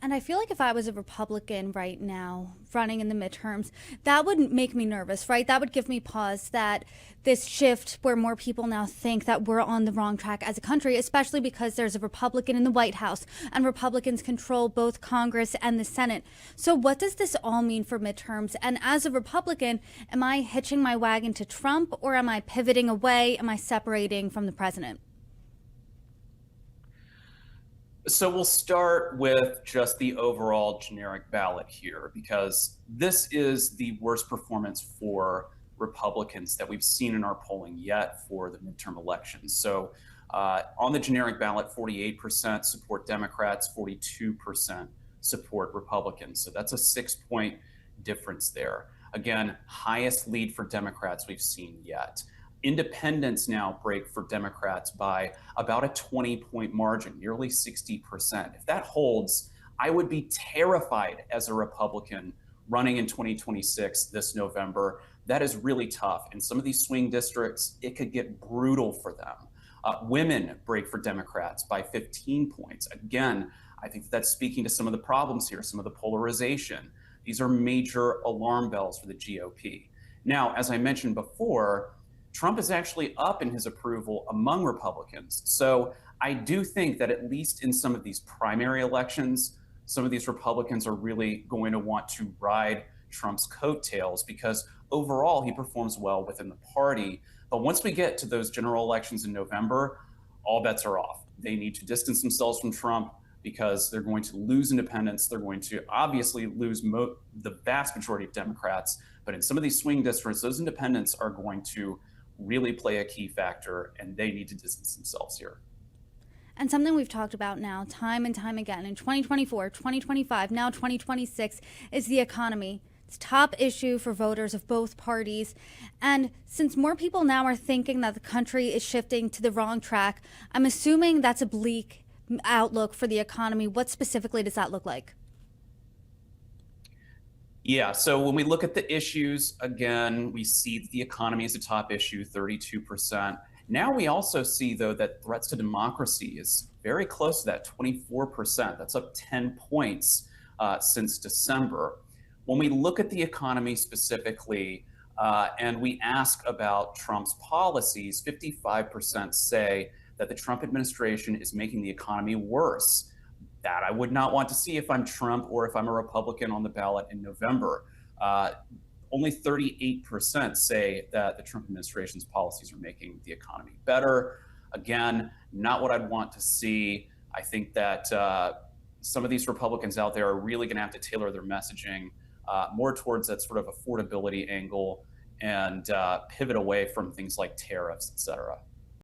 And I feel like if I was a Republican right now running in the midterms, that would make me nervous, right? That would give me pause that this shift where more people now think that we're on the wrong track as a country, especially because there's a Republican in the White House and Republicans control both Congress and the Senate. So what does this all mean for midterms? And as a Republican, am I hitching my wagon to Trump, or am I pivoting away? Am I separating from the president? So we'll start with just the overall generic ballot here, because this is the worst performance for Republicans that we've seen in our polling yet for the midterm elections. So on the generic ballot, 48% support Democrats, 42% support Republicans. So that's a 6 point difference there. Again, highest lead for Democrats we've seen yet. Independents now break for Democrats by about a 20 point margin, nearly 60%. If that holds, I would be terrified as a Republican running in 2026 this November. That is really tough. In some of these swing districts, it could get brutal for them. Women break for Democrats by 15 points. Again, I think that's speaking to some of the problems here, some of the polarization. These are major alarm bells for the GOP. Now, as I mentioned before, Trump is actually up in his approval among Republicans. So I do think that at least in some of these primary elections, some of these Republicans are really going to want to ride Trump's coattails, because overall he performs well within the party. But once we get to those general elections in November, all bets are off. They need to distance themselves from Trump because they're going to lose independents. They're going to obviously lose the vast majority of Democrats. But in some of these swing districts, those independents are going to really play a key factor, and they need to distance themselves here. And something we've talked about now time and time again in 2024, 2025, now 2026 is the economy. It's a top issue for voters of both parties. And since more people now are thinking that the country is shifting to the wrong track, I'm assuming that's a bleak outlook for the economy. What specifically does that look like? Yeah, so when we look at the issues, again, we see that the economy is a top issue, 32%. Now we also see, though, that threats to democracy is very close to that, 24%. That's up 10 points since December. When we look at the economy specifically, and we ask about Trump's policies, 55% say that the Trump administration is making the economy worse. That I would not want to see if I'm Trump or if I'm a Republican on the ballot in November. Only 38% say that the Trump administration's policies are making the economy better. Again, not what I'd want to see. I think that some of these Republicans out there are really going to have to tailor their messaging more towards that sort of affordability angle and pivot away from things like tariffs, et cetera.